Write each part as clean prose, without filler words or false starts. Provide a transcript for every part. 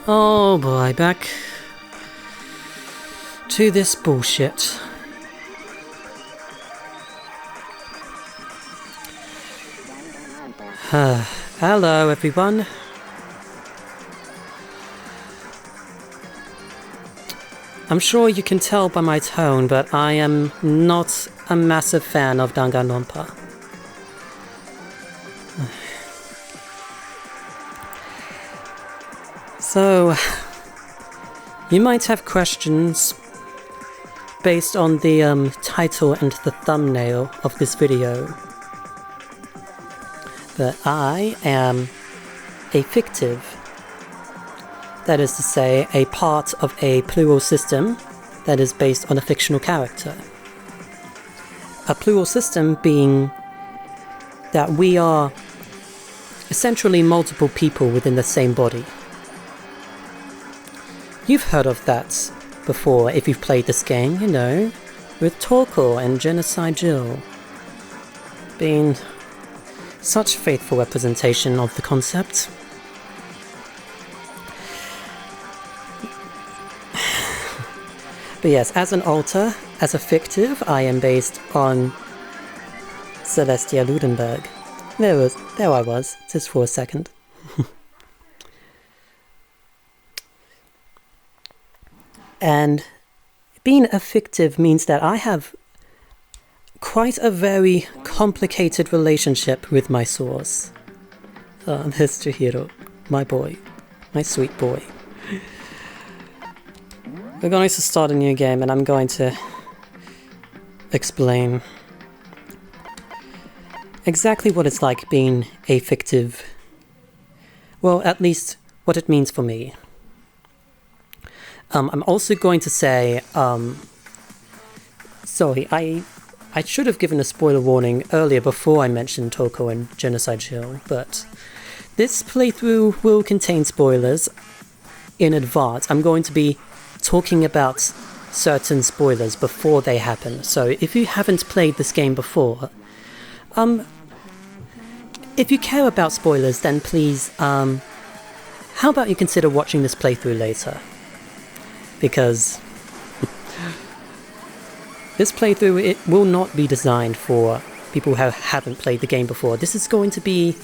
Oh boy, back to this bullshit. Hello everyone. I'm sure you can tell by my tone, but I am not a massive fan of Danganronpa. So, you might have questions based on the title and the thumbnail of this video. But I am a fictive. That is to say, a part of a plural system that is based on a fictional character. A plural system being that we are essentially multiple people within the same body. You've heard of that before if you've played this game, you know, with Torko and Genocide Jill being such faithful representation of the concept. But yes, as an alter, as a fictive, I am based on Celestia Ludenberg. There I was, just for a second. And being a fictive means that I have quite a very complicated relationship with my source. There's Chihiro, my boy, my sweet boy. We're going to start a new game and I'm going to explain exactly what it's like being a fictive. Well, at least what it means for me. I'm also going to say, sorry, I should have given a spoiler warning earlier before I mentioned Toko and Genocide Hill, but this playthrough will contain spoilers in advance. I'm going to be talking about certain spoilers before they happen, so if you haven't played this game before, if you care about spoilers, then please, how about you consider watching this playthrough later? Because this playthrough, it will not be designed for people who haven't played the game before. This is going to be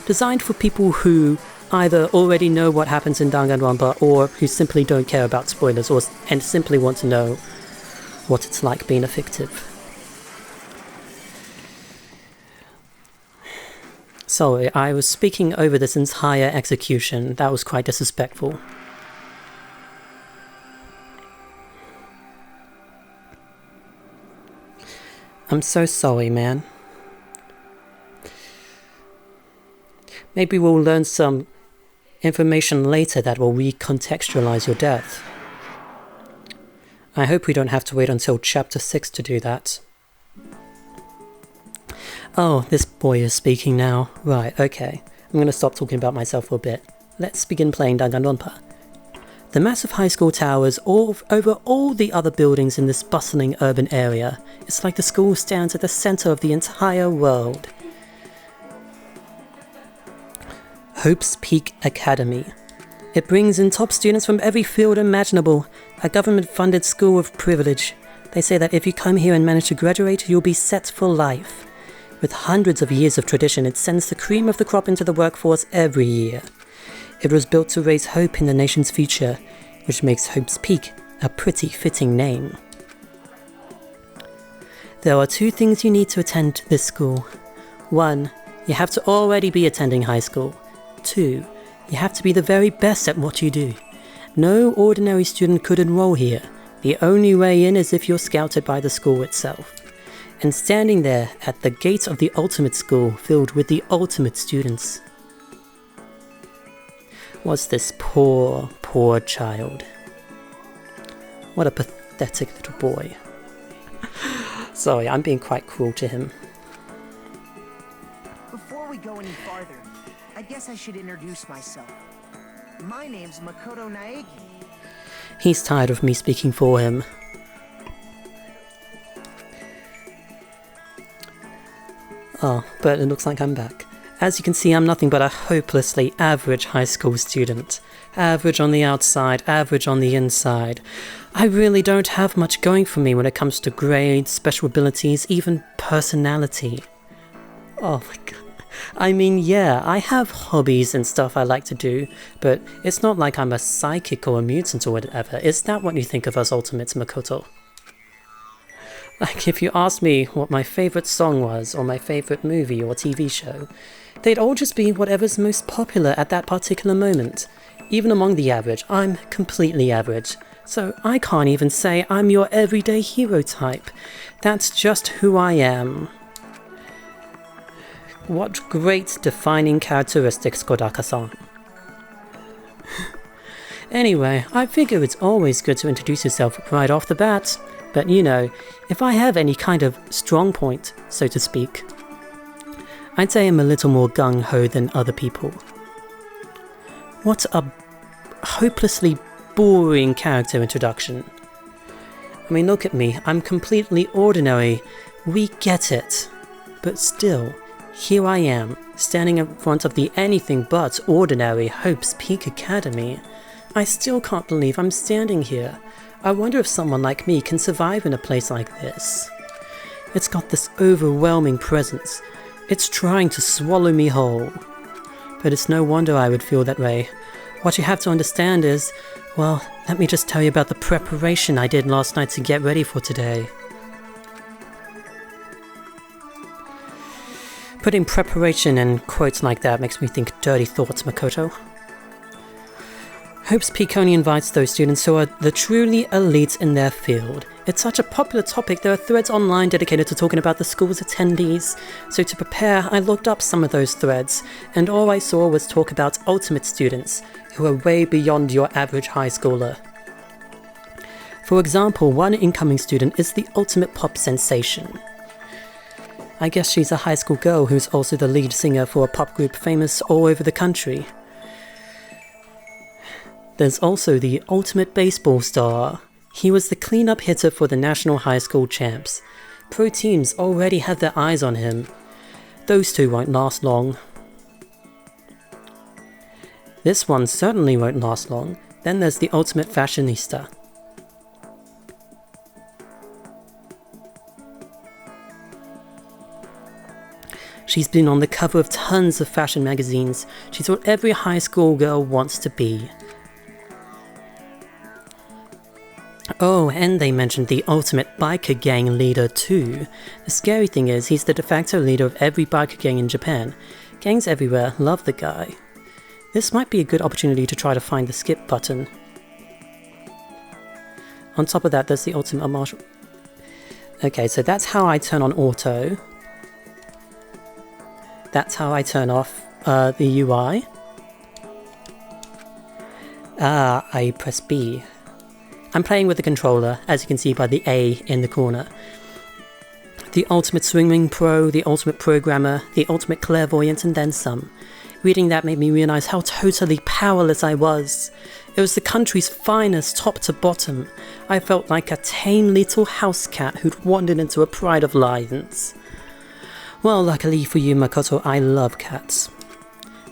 designed for people who either already know what happens in Danganronpa or who simply don't care about spoilers and simply want to know what it's like being a fictive. Sorry, I was speaking over this entire execution. That was quite disrespectful. I'm so sorry, man. Maybe we'll learn some information later that will recontextualize your death. I hope we don't have to wait until chapter 6 to do that. Oh, this boy is speaking now. Right, okay. I'm gonna stop talking about myself for a bit. Let's begin playing Danganronpa. The massive high school towers over all the other buildings in this bustling urban area. It's like the school stands at the center of the entire world. Hope's Peak Academy. It brings in top students from every field imaginable, a government-funded school of privilege. They say that if you come here and manage to graduate, you'll be set for life. With hundreds of years of tradition, it sends the cream of the crop into the workforce every year. It was built to raise hope in the nation's future, which makes Hope's Peak a pretty fitting name. There are 2 things you need to attend this school. 1, you have to already be attending high school. 2, you have to be the very best at what you do. No ordinary student could enroll here. The only way in is if you're scouted by the school itself. And standing there at the gate of the ultimate school filled with the ultimate students was this poor, poor child. What a pathetic little boy. Sorry, I'm being quite cruel to him. Before we go any farther, I guess I should introduce myself. My name's Makoto Naegi. He's tired of me speaking for him. Oh, but it looks like I'm back. As you can see, I'm nothing but a hopelessly average high school student. Average on the outside, average on the inside. I really don't have much going for me when it comes to grades, special abilities, even personality. Oh my god. I mean, yeah, I have hobbies and stuff I like to do, but it's not like I'm a psychic or a mutant or whatever. Is that what you think of us Ultimates, Makoto? Like, if you asked me what my favourite song was, or my favourite movie or TV show, they'd all just be whatever's most popular at that particular moment. Even among the average, I'm completely average. So I can't even say I'm your everyday hero type. That's just who I am. What great defining characteristics, Kodaka-san. Anyway, I figure it's always good to introduce yourself right off the bat. But you know, if I have any kind of strong point, so to speak, I'd say I'm a little more gung-ho than other people. What a hopelessly boring character introduction. I mean, look at me, I'm completely ordinary. We get it. But still, here I am, standing in front of the anything but ordinary Hope's Peak Academy. I still can't believe I'm standing here. I wonder if someone like me can survive in a place like this. It's got this overwhelming presence. It's trying to swallow me whole. But it's no wonder I would feel that way. What you have to understand is, well, let me just tell you about the preparation I did last night to get ready for today. Putting preparation in quotes like that makes me think dirty thoughts, Makoto. Hope's Peak only invites those students who are the truly elite in their field. It's such a popular topic, there are threads online dedicated to talking about the school's attendees. So to prepare, I looked up some of those threads, and all I saw was talk about ultimate students, who are way beyond your average high schooler. For example, one incoming student is the ultimate pop sensation. I guess she's a high school girl who's also the lead singer for a pop group famous all over the country. There's also the ultimate baseball star. He was the cleanup hitter for the National High School Champs. Pro teams already have their eyes on him. Those two won't last long. This one certainly won't last long. Then there's the ultimate fashionista. She's been on the cover of tons of fashion magazines. She's what every high school girl wants to be. Oh, and they mentioned the ultimate biker gang leader too. The scary thing is, he's the de facto leader of every biker gang in Japan. Gangs everywhere love the guy. This might be a good opportunity to try to find the skip button. On top of that, there's the ultimate martial... Okay, so that's how I turn on auto. That's how I turn off the UI. I press B. I'm playing with the controller, as you can see by the A in the corner. The ultimate swimming pro, the ultimate programmer, the ultimate clairvoyant, and then some. Reading that made me realize how totally powerless I was. It was the country's finest top to bottom. I felt like a tame little house cat who'd wandered into a pride of lions. Well, luckily for you, Makoto, I love cats.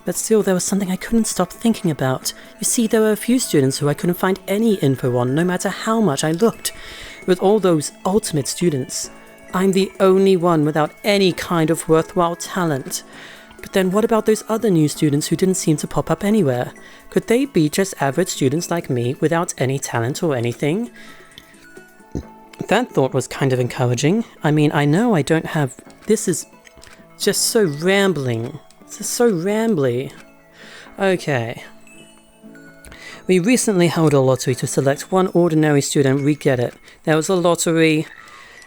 But still, there was something I couldn't stop thinking about. You see, there were a few students who I couldn't find any info on, no matter how much I looked. With all those ultimate students, I'm the only one without any kind of worthwhile talent. But then what about those other new students who didn't seem to pop up anywhere? Could they be just average students like me without any talent or anything? That thought was kind of encouraging. I mean, I know I don't have... This is just so rambling. This is so rambly. Okay. We recently held a lottery to select one ordinary student. We get it. There was a lottery.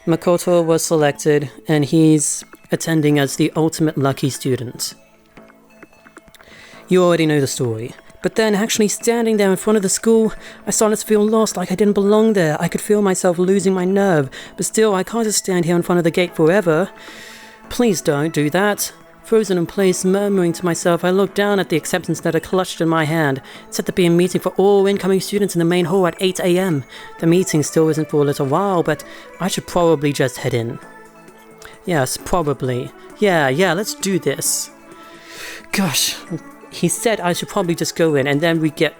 Makoto was selected, and he's attending as the ultimate lucky student. You already know the story. But then, actually standing there in front of the school, I started to feel lost, like I didn't belong there. I could feel myself losing my nerve. But still, I can't just stand here in front of the gate forever. Please don't do that. Frozen in place, murmuring to myself, I looked down at the acceptance letter clutched in my hand. It said to be a meeting for all incoming students in the main hall at 8 AM. The meeting still isn't for a little while, but I should probably just head in. Yes, probably. Yeah, let's do this. Gosh, he said I should probably just go in, and then we get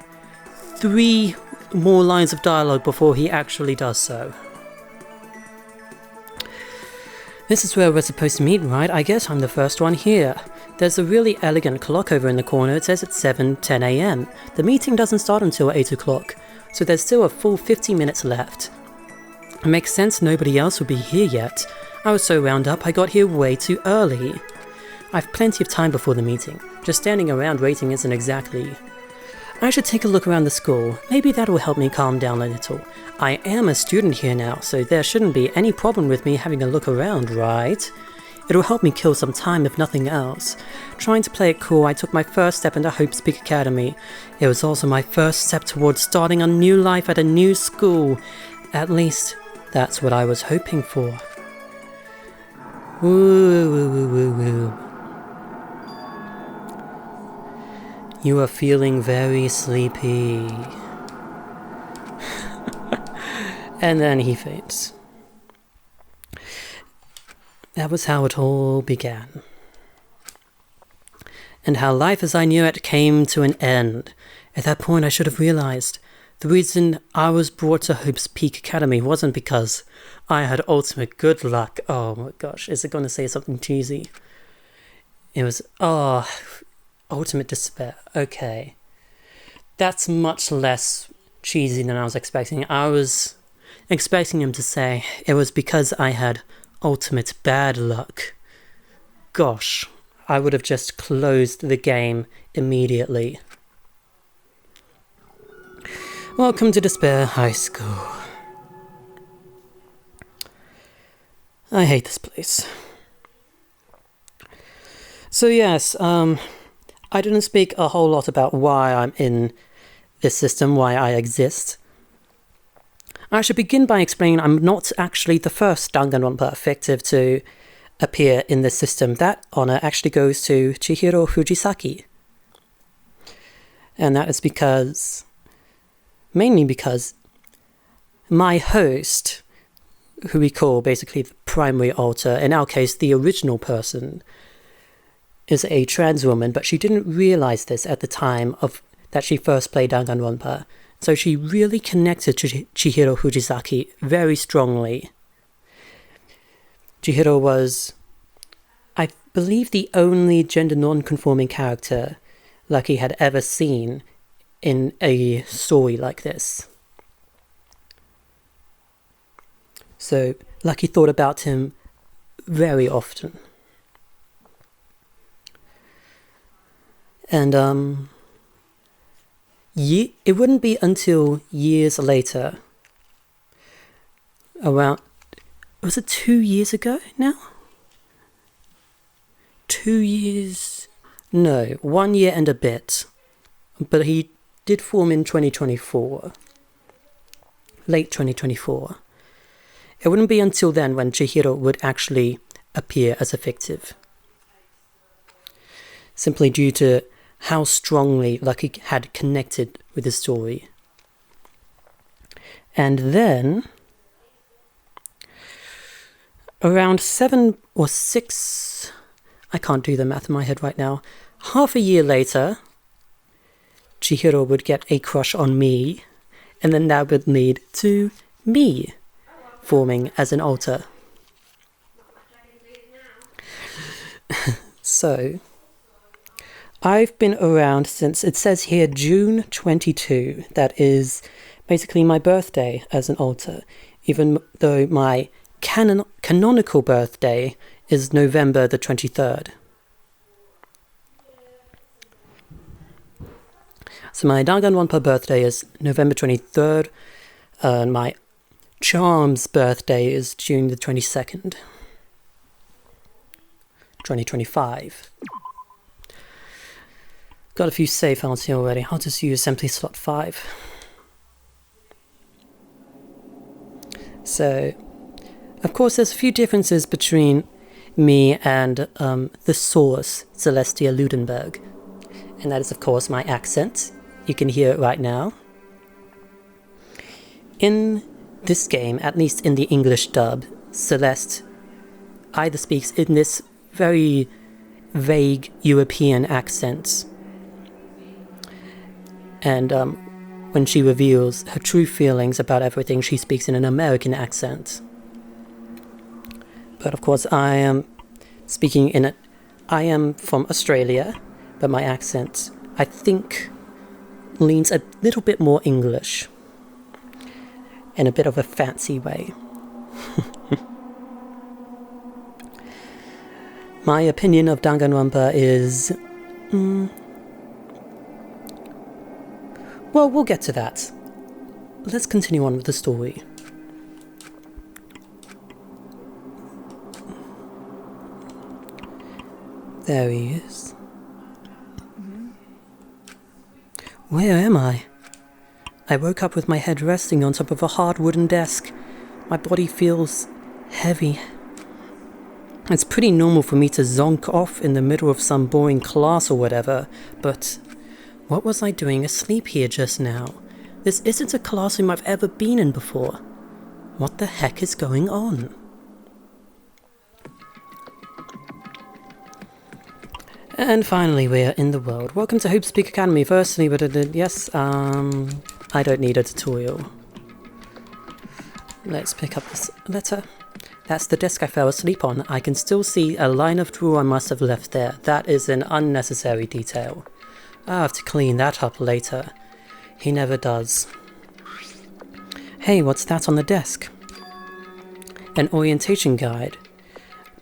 3 more lines of dialogue before he actually does so. This is where we're supposed to meet, right? I guess I'm the first one here. There's a really elegant clock over in the corner. It says it's 7:10 a.m. The meeting doesn't start until 8 o'clock, so there's still a full 50 minutes left. It makes sense nobody else will be here yet. I was so wound up I got here way too early. I've plenty of time before the meeting. Just standing around waiting isn't exactly... I should take a look around the school. Maybe that'll help me calm down a little. I am a student here now, so there shouldn't be any problem with me having a look around, right? It'll help me kill some time if nothing else. Trying to play it cool, I took my first step into Hope's Peak Academy. It was also my first step towards starting a new life at a new school. At least, that's what I was hoping for. Woo, woo, woo, woo, woo. You are feeling very sleepy. And then he faints. That was how it all began. And how life as I knew it came to an end. At that point I should have realized the reason I was brought to Hope's Peak Academy wasn't because I had ultimate good luck. Oh my gosh, is it going to say something cheesy? It was, ultimate despair. Okay. That's much less cheesy than I was expecting. I was expecting him to say it was because I had ultimate bad luck. Gosh, I would have just closed the game immediately. Welcome to Despair High School. I hate this place. So yes, I didn't speak a whole lot about why I'm in this system, why I exist. I should begin by explaining I'm not actually the first Danganronpa fictive to appear in this system. That honor actually goes to Chihiro Fujisaki. And that is mainly because my host, who we call basically the primary alter, in our case the original person, is a trans woman, but she didn't realize this at the time that she first played Danganronpa. So she really connected to Chihiro Fujisaki very strongly. Chihiro was, I believe, the only gender non-conforming character Lucky had ever seen in a story like this. So Lucky thought about him very often. And it wouldn't be until years later, around, was it 2 years ago now? 2 years? No, 1 year and a bit. But he did form in 2024. Late 2024. It wouldn't be until then when Chihiro would actually appear as a fictive. Simply due to how strongly Lucky had connected with the story. And then, around 7 or 6, I can't do the math in my head right now, half a year later, Chihiro would get a crush on me, and then that would lead to me forming as an alter. So, I've been around since, it says here, June 22. That is basically my birthday as an alter, even though my canonical birthday is November the 23rd. So my Danganronpa birthday is November 23rd, and my Charm's birthday is June the 22nd, 2025. Got a few save files here already. I'll just use simply slot 5. So, of course, there's a few differences between me and the source, Celestia Ludenberg. And that is, of course, my accent. You can hear it right now. In this game, at least in the English dub, Celeste either speaks in this very vague European accent. And when she reveals her true feelings about everything, she speaks in an American accent. But of course, I am speaking in it. I am from Australia, but my accent, I think, leans a little bit more English in a bit of a fancy way. My opinion of Danganronpa is... well, we'll get to that. Let's continue on with the story. There he is. Where am I? I woke up with my head resting on top of a hard wooden desk. My body feels heavy. It's pretty normal for me to zonk off in the middle of some boring class or whatever, but what was I doing asleep here just now? This isn't a classroom I've ever been in before. What the heck is going on? And finally, we're in the world. Welcome to Hope's Peak Academy. Firstly, yes, I don't need a tutorial. Let's pick up this letter. That's the desk I fell asleep on. I can still see a line of drool I must have left there. That is an unnecessary detail. I'll have to clean that up later. He never does. Hey, what's that on the desk? An orientation guide.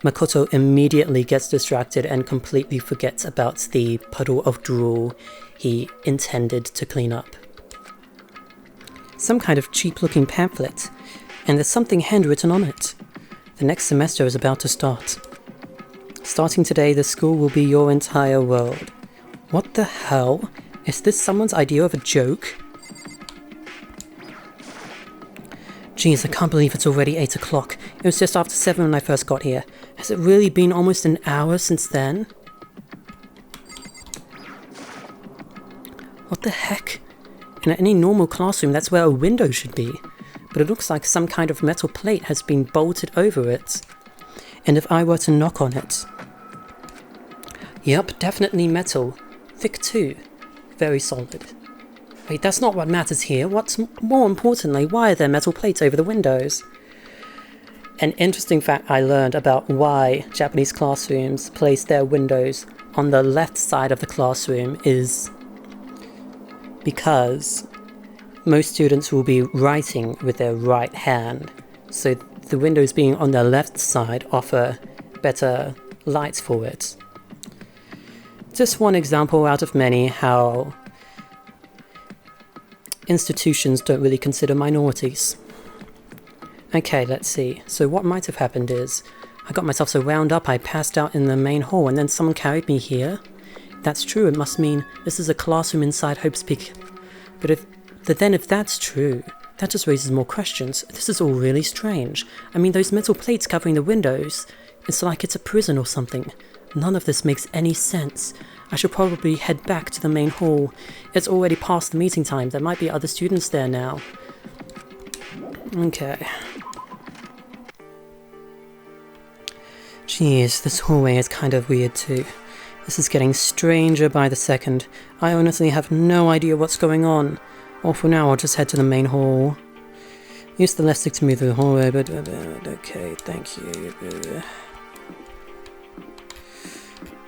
Makoto immediately gets distracted and completely forgets about the puddle of drool he intended to clean up. Some kind of cheap-looking pamphlet, and there's something handwritten on it. The next semester is about to start. Starting today, the school will be your entire world. What the hell? Is this someone's idea of a joke? Jeez, I can't believe it's already 8 o'clock. It was just after 7 when I first got here. Has it really been almost an hour since then? What the heck? In any normal classroom, that's where a window should be. But it looks like some kind of metal plate has been bolted over it. And if I were to knock on it... Yep, definitely metal. Thick too. Very solid. Wait, that's not what matters here. What's more importantly, why are there metal plates over the windows? An interesting fact I learned about why Japanese classrooms place their windows on the left side of the classroom is because most students will be writing with their right hand, so the windows being on the left side offer better light for it. Just one example out of many how institutions don't really consider minorities. Okay, let's see. So what might have happened is, I got myself so wound up I passed out in the main hall and then someone carried me here. If that's true, it must mean this is a classroom inside Hope's Peak. But if that's true, that just raises more questions. This is all really strange. I mean, those metal plates covering the windows, it's like it's a prison or something. None of this makes any sense. I should probably head back to the main hall. It's already past the meeting time. There might be other students there now. Okay. Jeez, this hallway is kind of weird too. This is getting stranger by the second. I honestly have no idea what's going on. Or for now, I'll just head to the main hall. Use the left stick to move through the hallway, but okay, thank you.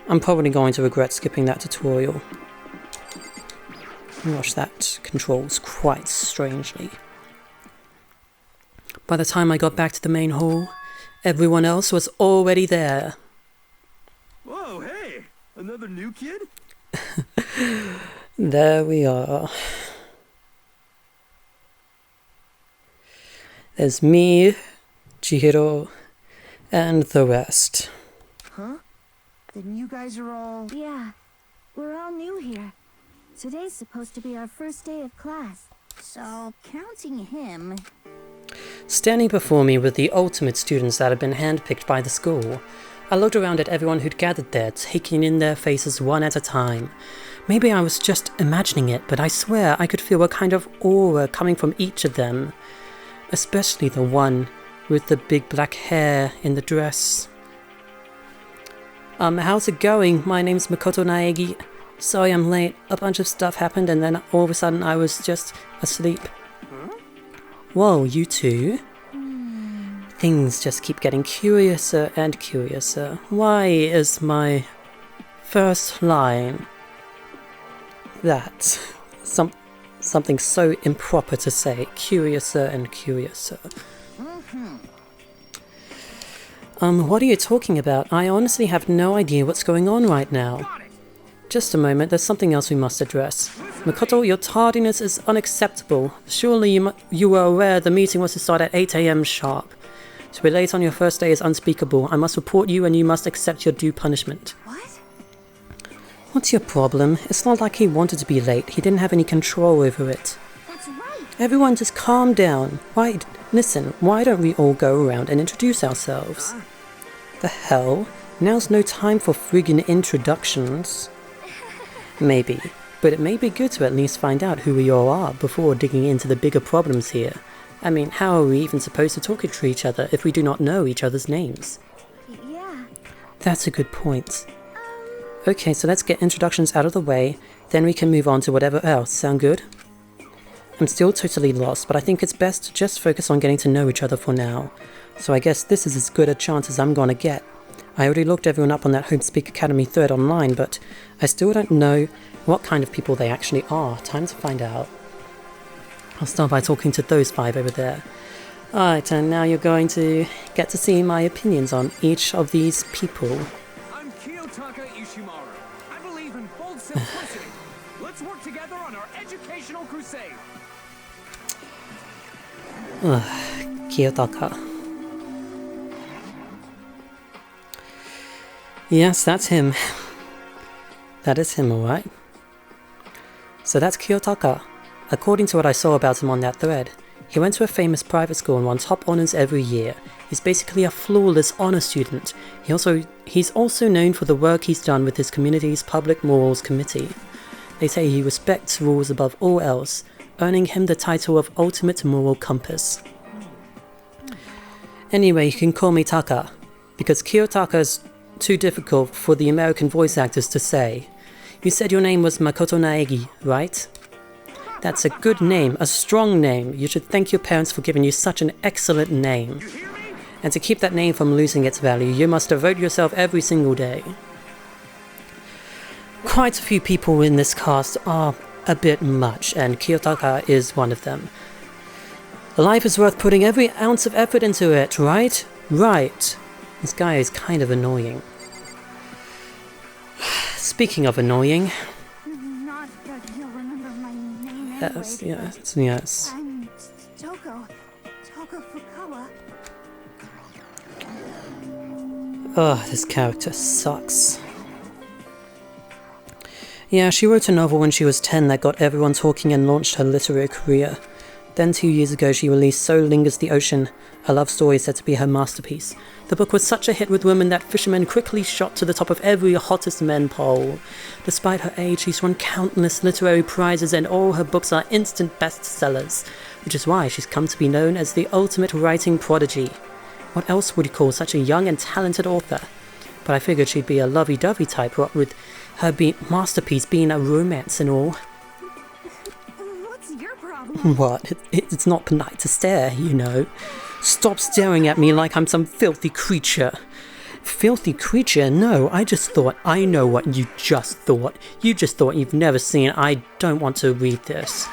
I'm probably going to regret skipping that tutorial. Gosh, that controls quite strangely. By the time I got back to the main hall, everyone else was already there. Whoa, hey! Another new kid? There we are. There's me, Chihiro, and the rest. Huh? Then you guys are all... Yeah, we're all new here. Today's supposed to be our first day of class. So, counting him... Standing before me were the ultimate students that had been handpicked by the school. I looked around at everyone who'd gathered there, taking in their faces one at a time. Maybe I was just imagining it, but I swear I could feel a kind of aura coming from each of them. Especially the one with the big black hair in the dress. How's it going? My name's Makoto Naegi. Sorry I'm late. A bunch of stuff happened and then all of a sudden I was just asleep. Whoa, you two? Things just keep getting curiouser and curiouser. Why is my first line that? Something so improper to say. Curiouser and curiouser. What are you talking about? I honestly have no idea what's going on right now. Just a moment, there's something else we must address. Makoto, your tardiness is unacceptable. Surely you were aware the meeting was to start at 8 AM sharp. To be late on your first day is unspeakable. I must report you and you must accept your due punishment. What? What's your problem? It's not like he wanted to be late. He didn't have any control over it. That's right. Everyone just calm down. Listen, why don't we all go around and introduce ourselves? The hell? Now's no time for friggin' introductions. Maybe, but it may be good to at least find out who we all are before digging into the bigger problems here. I mean, how are we even supposed to talk to each other if we do not know each other's names? Yeah. That's a good point. Okay, so let's get introductions out of the way, then we can move on to whatever else. Sound good? I'm still totally lost, but I think it's best to just focus on getting to know each other for now. So I guess this is as good a chance as I'm gonna get. I already looked everyone up on that Homespeak Academy thread online, but I still don't know what kind of people they actually are. Time to find out. I'll start by talking to those 5 over there. Alright, and now you're going to get to see my opinions on each of these people. I'm Kiyotaka Ishimaru. I believe in bold simplicity. Let's work together on our educational crusade. Kiyotaka. Yes, that's him. That is him, alright. So that's Kiyotaka. According to what I saw about him on that thread, he went to a famous private school and won top honors every year. He's basically a flawless honor student. He's also known for the work he's done with his community's public morals committee. They say he respects rules above all else, earning him the title of ultimate moral compass. Anyway, you can call me Taka, because Kiyotaka's too difficult for the American voice actors to say. You said your name was Makoto Naegi, right? That's a good name, a strong name. You should thank your parents for giving you such an excellent name. And to keep that name from losing its value, you must devote yourself every single day. Quite a few people in this cast are a bit much, and Kiyotaka is one of them. Life is worth putting every ounce of effort into it, right? Right. This guy is kind of annoying. Speaking of annoying... Not that you'll remember my name Yes, anyway, yes. I'm Toko Fukawa. Ugh, this character sucks. Yeah, she wrote a novel when she was 10 that got everyone talking and launched her literary career. Then 2 years ago she released So Lingers the Ocean, a love story said to be her masterpiece. The book was such a hit with women that fishermen quickly shot to the top of every hottest men poll. Despite her age, she's won countless literary prizes and all her books are instant bestsellers, which is why she's come to be known as the ultimate writing prodigy. What else would you call such a young and talented author? But I figured she'd be a lovey-dovey type, what with her masterpiece being a romance and all. What's your problem? What? It's not polite to stare, you know. Stop staring at me like I'm some filthy creature. Filthy creature? No, I just thought. I know what you just thought. You just thought you've never seen. I don't want to read this.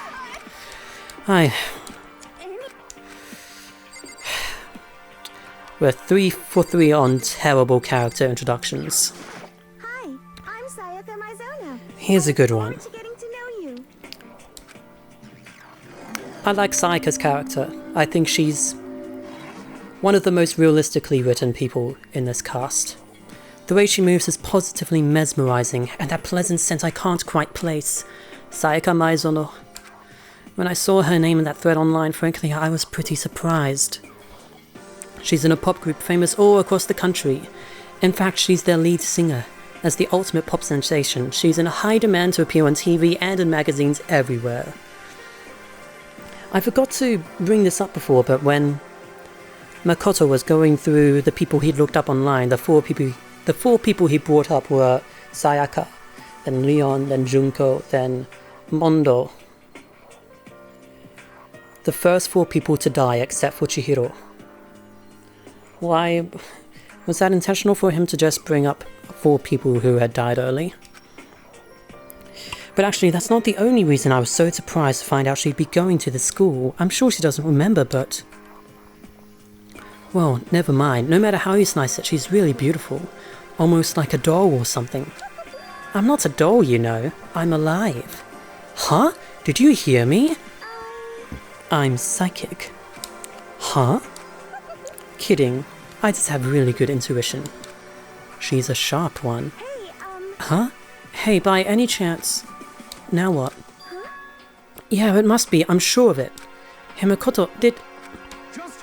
We're 3 for 3 on terrible character introductions. Hi, I'm Sayaka Mizono. Here's a good one. I'm getting to know you. I like Sayaka's character. I think she's one of the most realistically written people in this cast. The way she moves is positively mesmerizing, and that pleasant scent I can't quite place. Sayaka Mizono. When I saw her name in that thread online, frankly, I was pretty surprised. She's in a pop group famous all across the country. In fact, she's their lead singer. As the ultimate pop sensation, she's in high demand to appear on TV and in magazines everywhere. I forgot to bring this up before, but when Makoto was going through the people he'd looked up online, the the 4 people he brought up were Sayaka, then Leon, then Junko, then Mondo. The first 4 people to die except for Chihiro. Why? Was that intentional for him to just bring up 4 people who had died early? But actually, that's not the only reason I was so surprised to find out she'd be going to the school. I'm sure she doesn't remember, but... Well, never mind. No matter how you slice it, she's really beautiful. Almost like a doll or something. I'm not a doll, you know. I'm alive. Huh? Did you hear me? I'm psychic. Huh? Kidding. I just have really good intuition. She's a sharp one. Huh? Hey, by any chance... Now what? Yeah, it must be. I'm sure of it. Himakoto did...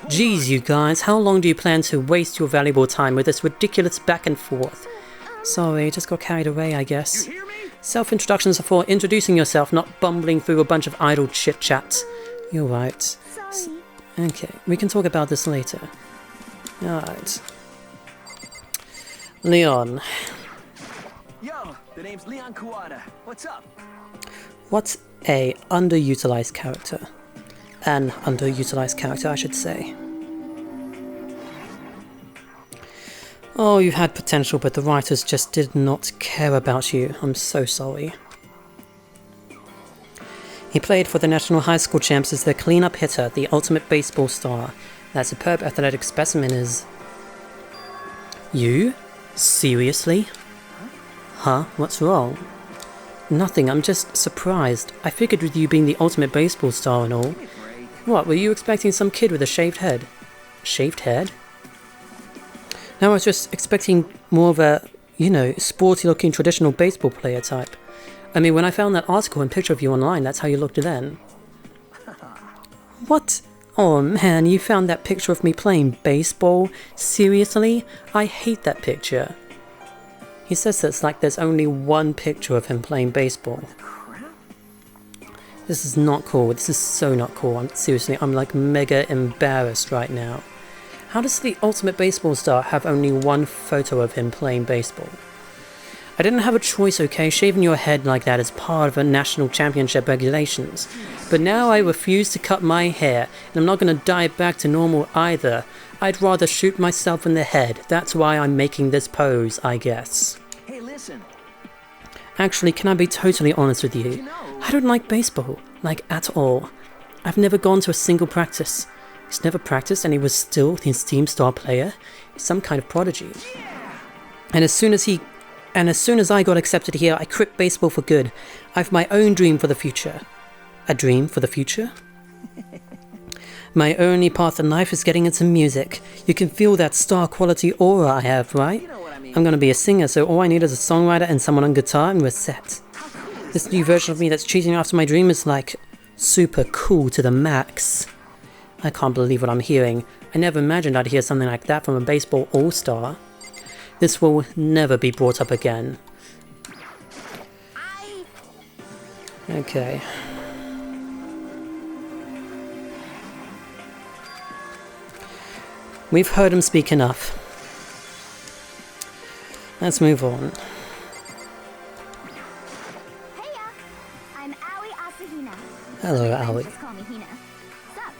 Geez, you guys, how long do you plan to waste your valuable time with this ridiculous back and forth? Sorry, just got carried away, I guess. Self-introductions are for introducing yourself, not bumbling through a bunch of idle chit-chats. You're right. Sorry. Okay, we can talk about this later. Alright. Leon. Yo, the name's Leon Kuwata. What's up? What's a underutilized character? An underutilized character, I should say. Oh, you had potential, but the writers just did not care about you. I'm so sorry. He played for the National High School Champs as their clean-up hitter, the ultimate baseball star. That superb athletic specimen is... You? Seriously? Huh? What's wrong? Nothing, I'm just surprised. I figured with you being the ultimate baseball star and all. What, were you expecting some kid with a shaved head? Shaved head? No, I was just expecting more of a, you know, sporty-looking traditional baseball player type. I mean, when I found that article and picture of you online, that's how you looked then. What? Oh man, you found that picture of me playing baseball? Seriously? I hate that picture. He says that it's like there's only one picture of him playing baseball. This is not cool. This is so not cool. Seriously, I'm like mega embarrassed right now. How does the ultimate baseball star have only one photo of him playing baseball? I didn't have a choice, okay? Shaving your head like that is part of a national championship regulations. But now I refuse to cut my hair, and I'm not going to dye it back to normal either. I'd rather shoot myself in the head. That's why I'm making this pose, I guess. Hey, listen. Actually, can I be totally honest with you? I don't like baseball, like at all. I've never gone to a single practice. He's never practiced and he was still the esteemed star player. He's some kind of prodigy. And as soon as I got accepted here, I quit baseball for good. I've my own dream for the future. A dream for the future? My only path in life is getting into music. You can feel that star quality aura I have, right? You know what I mean. I'm gonna be a singer, so all I need is a songwriter and someone on guitar and we're set. This new version of me that's chasing after my dream is like super cool to the max. I can't believe what I'm hearing. I never imagined I'd hear something like that from a baseball all-star. This will never be brought up again. Okay. We've heard him speak enough. Let's move on. Heya! I'm Aoi Asahina. Hello, Aoi. Just call me Hina. Sup?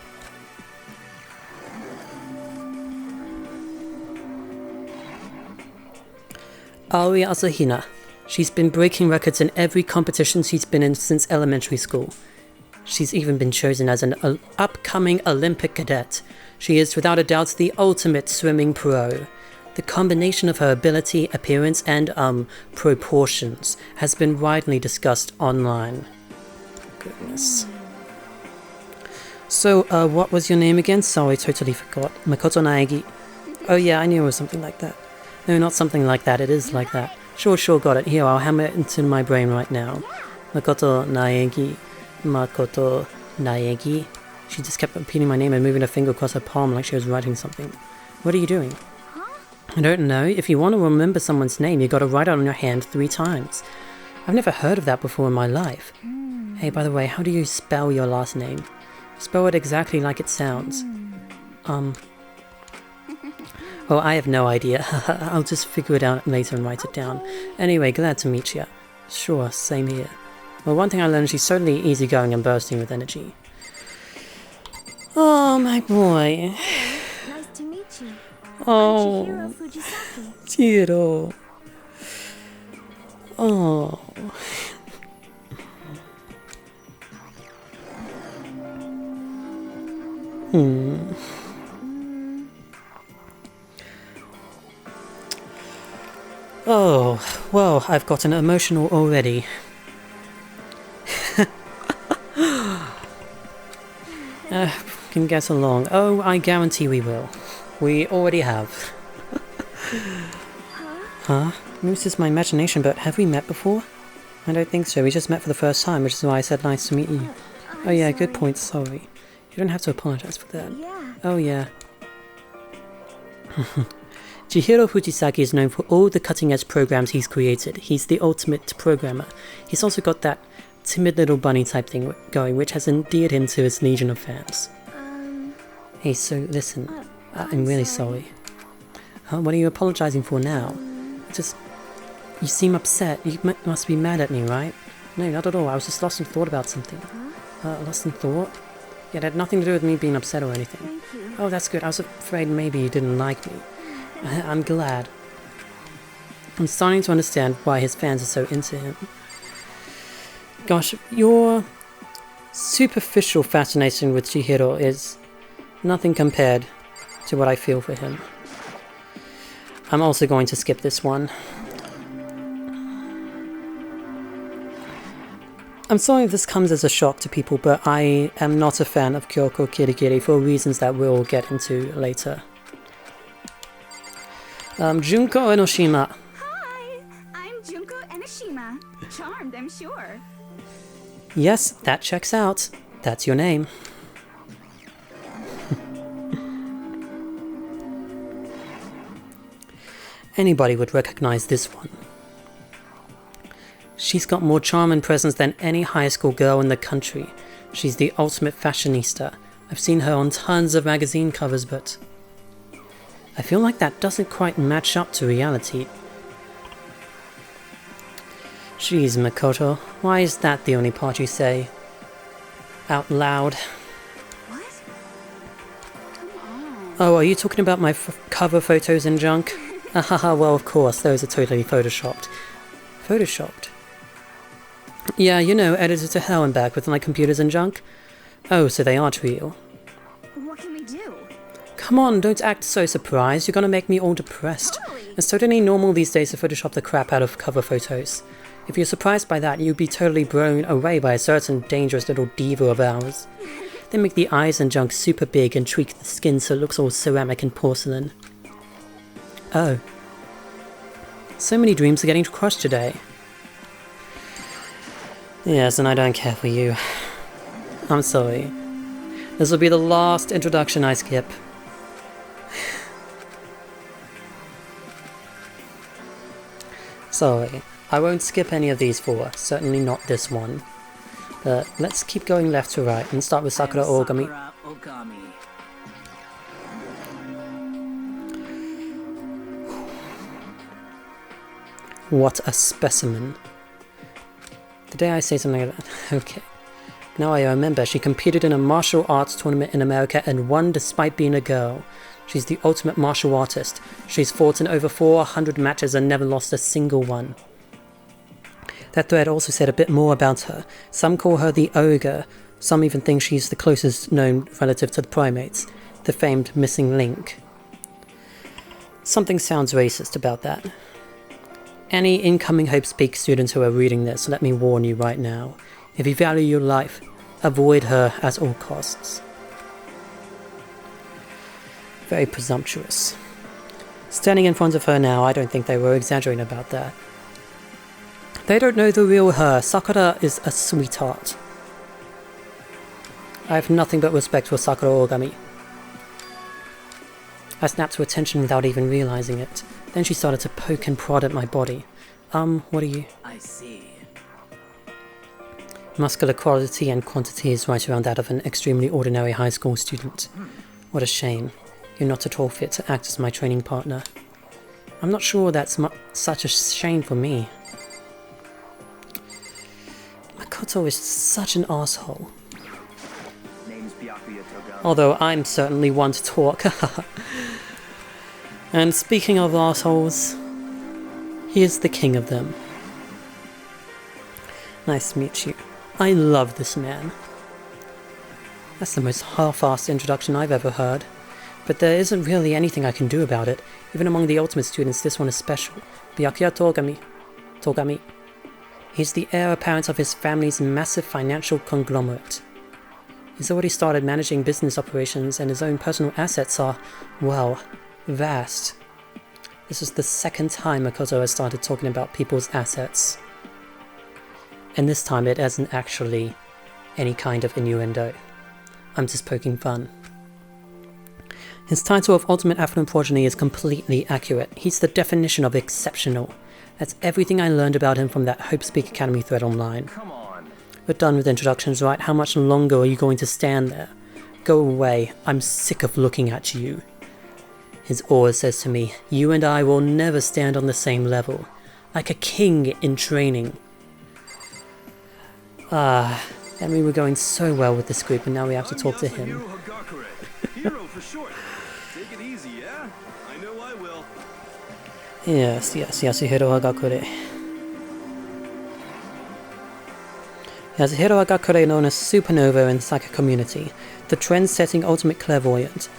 Aoi Asahina. She's been breaking records in every competition she's been in since elementary school. She's even been chosen as an upcoming Olympic cadet. She is without a doubt the ultimate swimming pro. The combination of her ability, appearance, and proportions has been widely discussed online. Goodness. So, what was your name again? Sorry, totally forgot. Makoto Naegi. Oh yeah, I knew it was something like that. No, not something like that, it is like that. Sure, got it. Here, I'll hammer it into my brain right now. Makoto Naegi. Makoto Naegi. She just kept repeating my name and moving her finger across her palm like she was writing something. What are you doing? I don't know. If you want to remember someone's name, you gotta write it on your hand 3 times. I've never heard of that before in my life. Hey, by the way, how do you spell your last name? Spell it exactly like it sounds. Oh, I have no idea. I'll just figure it out later and write it down. Anyway, glad to meet you. Sure, same here. Well, one thing I learned, she's certainly easygoing and bursting with energy. Oh, my boy. Nice to meet you. Oh, I'm Chihiro Fujisaki. Chihiro. Oh. Oh, well, I've gotten emotional already. Can get along. Oh, I guarantee we will. We already have. Huh? Maybe this is my imagination, but have we met before? I don't think so. We just met for the first time, which is why I said nice to meet you. Oh yeah, good point, sorry. You don't have to apologize for that. Yeah. Oh yeah. Chihiro Fujisaki is known for all the cutting-edge programs he's created. He's the ultimate programmer. He's also got that timid little bunny type thing going, which has endeared him to his legion of fans. Hey, so listen, I'm really sorry. What are you apologizing for now? You seem upset. You must be mad at me, right? No, not at all. I was just lost in thought about something. Lost in thought? Yeah, it had nothing to do with me being upset or anything. Thank you. Oh, that's good. I was afraid maybe you didn't like me. I'm glad. I'm starting to understand why his fans are so into him. Gosh, your superficial fascination with Chihiro is nothing compared to what I feel for him. I'm also going to skip this one. I'm sorry if this comes as a shock to people, but I am not a fan of Kyoko Kirigiri for reasons that we'll get into later. Junko Enoshima. Hi, I'm Junko Enoshima. Charmed, I'm sure. Yes, that checks out. That's your name. Anybody would recognize this one. She's got more charm and presence than any high school girl in the country. She's the ultimate fashionista. I've seen her on tons of magazine covers, but I feel like that doesn't quite match up to reality. Jeez, Makoto, why is that the only part you say out loud? What? Come on. Oh, are you talking about my cover photos and junk? Haha, well, of course, those are totally photoshopped. Photoshopped? Yeah, you know, edited to hell and back with my computers and junk. Oh, so they aren't real. What can we do? Come on, don't act so surprised. You're gonna make me all depressed. Totally. It's totally normal these days to Photoshop the crap out of cover photos. If you're surprised by that, you'd be totally blown away by a certain dangerous little diva of ours. They make the eyes and junk super big and tweak the skin so it looks all ceramic and porcelain. Oh. So many dreams are getting crushed today. Yes, and I don't care for you. I'm sorry. This will be the last introduction I skip. Sorry, I won't skip any of these four, certainly not this one. But let's keep going left to right and start with Sakura Ogami. Sakura Ogami. What a specimen. The day I say something like that. Okay. Now I remember, she competed in a martial arts tournament in America and won despite being a girl. She's the ultimate martial artist. She's fought in over 400 matches and never lost a single one. That thread also said a bit more about her. Some call her the ogre. Some even think she's the closest known relative to the primates, the famed missing link. Something sounds racist about that. Any incoming Hope Speak students who are reading this, let me warn you right now. If you value your life, avoid her at all costs. Very presumptuous. Standing in front of her now, I don't think they were exaggerating about that. They don't know the real her. Sakura is a sweetheart. I have nothing but respect for Sakura Ogami. I snapped to attention without even realizing it. Then she started to poke and prod at my body. What are you? I see. Muscular quality and quantity is right around that of an extremely ordinary high school student. What a shame. You're not at all fit to act as my training partner. I'm not sure that's such a shame for me. Makoto is such an asshole. Although I'm certainly one to talk. And speaking of assholes, he is the king of them. Nice to meet you. I love this man. That's the most half-assed introduction I've ever heard. But there isn't really anything I can do about it. Even among the ultimate students, this one is special. Byakuya Togami. He's the heir apparent of his family's massive financial conglomerate. He's already started managing business operations, and his own personal assets are, well, vast. This is the second time Makoto has started talking about people's assets. And this time it isn't actually any kind of innuendo. I'm just poking fun. His title of Ultimate Affluent Progeny is completely accurate. He's the definition of exceptional. That's everything I learned about him from that Hope Speak Academy thread online. Come on. We're done with introductions, right? How much longer are you going to stand there? Go away. I'm sick of looking at you. His aura says to me, you and I will never stand on the same level. Like a king in training. And we were going so well with this group, and now we have to talk to him. Hero for short. Take it easy, yeah? I know I will. Yes, Yasuhiro Hagakure. Yasuhiro Hagakure, known as Supernova in the Psychic community, the trend-setting ultimate clairvoyant.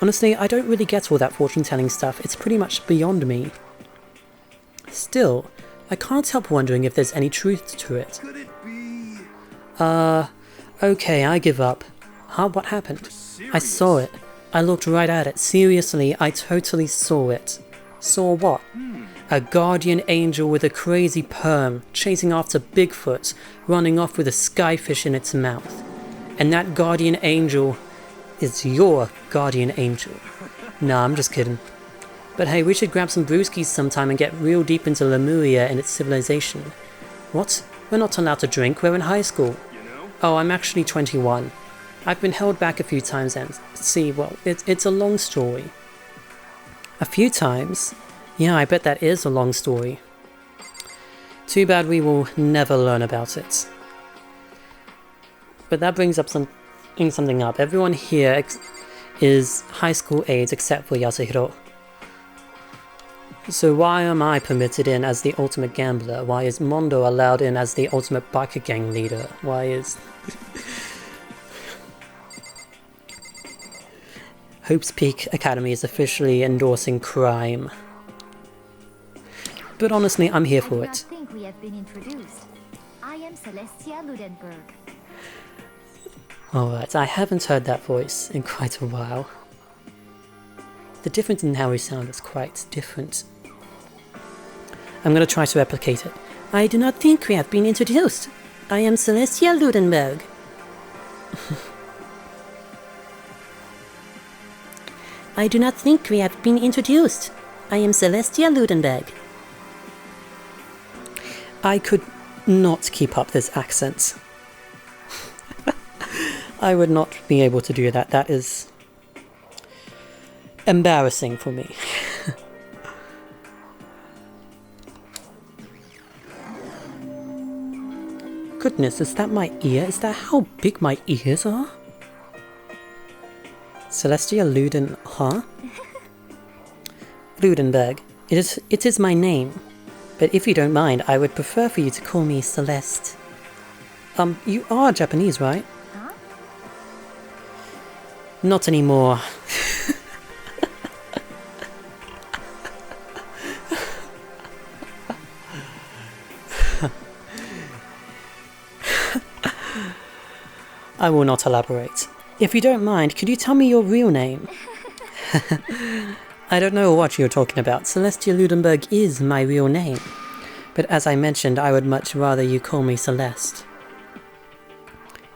Honestly, I don't really get all that fortune-telling stuff. It's pretty much beyond me. Still, I can't help wondering if there's any truth to it. Could it be? Okay, I give up. What happened? I saw it. I looked right at it. Seriously, I totally saw it. Saw what? A guardian angel with a crazy perm, chasing after Bigfoot, running off with a skyfish in its mouth. And that guardian angel is your guardian angel. Nah, I'm just kidding. But hey, we should grab some brewskis sometime and get real deep into Lemuria and its civilization. What? We're not allowed to drink, we're in high school. Oh, I'm actually 21. I've been held back a few times and see, well, it's a long story. A few times? Yeah, I bet that is a long story. Too bad we will never learn about it. But that brings up something up. Everyone here is high school age except for Yasuhiro. So why am I permitted in as the ultimate gambler? Why is Mondo allowed in as the ultimate biker gang leader? Why is... Hope's Peak Academy is officially endorsing crime. But honestly, I'm here for it. I think we have been introduced. I am Celestia Ludenberg. Alright, I haven't heard that voice in quite a while. The difference in how we sound is quite different. I'm going to try to replicate it. I do not think we have been introduced. I am Celestia Ludenberg. I do not think we have been introduced. I am Celestia Ludenberg. I could not keep up this accent. I would not be able to do that. That is embarrassing for me. Goodness, is that my ear? Is that how big my ears are? Celestia Luden... huh? Ludenberg. It is my name. But if you don't mind, I would prefer for you to call me Celeste. You are Japanese, right? Huh? Not anymore. I will not elaborate. If you don't mind, could you tell me your real name? I don't know what you're talking about. Celestia Ludenberg is my real name. But as I mentioned, I would much rather you call me Celeste.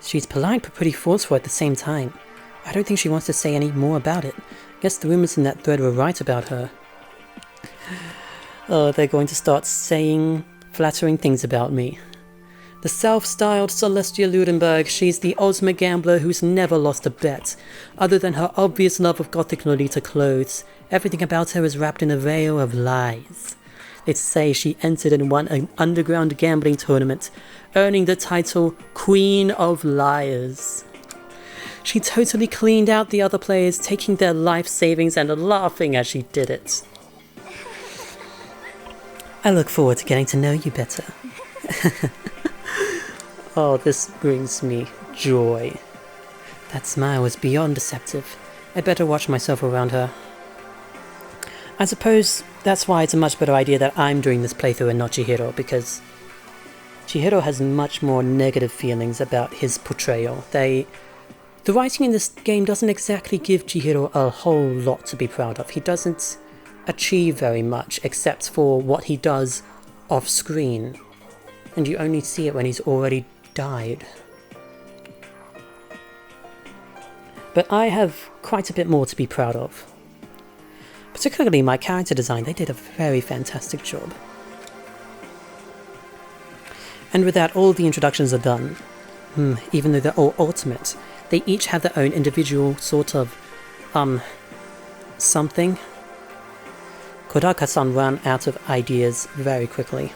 She's polite but pretty forceful at the same time. I don't think she wants to say any more about it. Guess the rumors in that thread were right about her. Oh, they're going to start saying flattering things about me. The self-styled Celestia Ludenberg, she's the ultimate gambler who's never lost a bet. Other than her obvious love of gothic Lolita clothes, everything about her is wrapped in a veil of lies. They say she entered and won an underground gambling tournament, earning the title Queen of Liars. She totally cleaned out the other players, taking their life savings and laughing as she did it. I look forward to getting to know you better. Oh, this brings me joy. That smile is beyond deceptive. I'd better watch myself around her. I suppose that's why it's a much better idea that I'm doing this playthrough and not Chihiro, because Chihiro has much more negative feelings about his portrayal. The writing in this game doesn't exactly give Chihiro a whole lot to be proud of. He doesn't achieve very much, except for what he does off-screen. And you only see it when he's already died. But I have quite a bit more to be proud of. Particularly my character design, they did a very fantastic job. And with that, all the introductions are done. Even though they're all ultimate, they each have their own individual sort of, something. Kodaka-san ran out of ideas very quickly.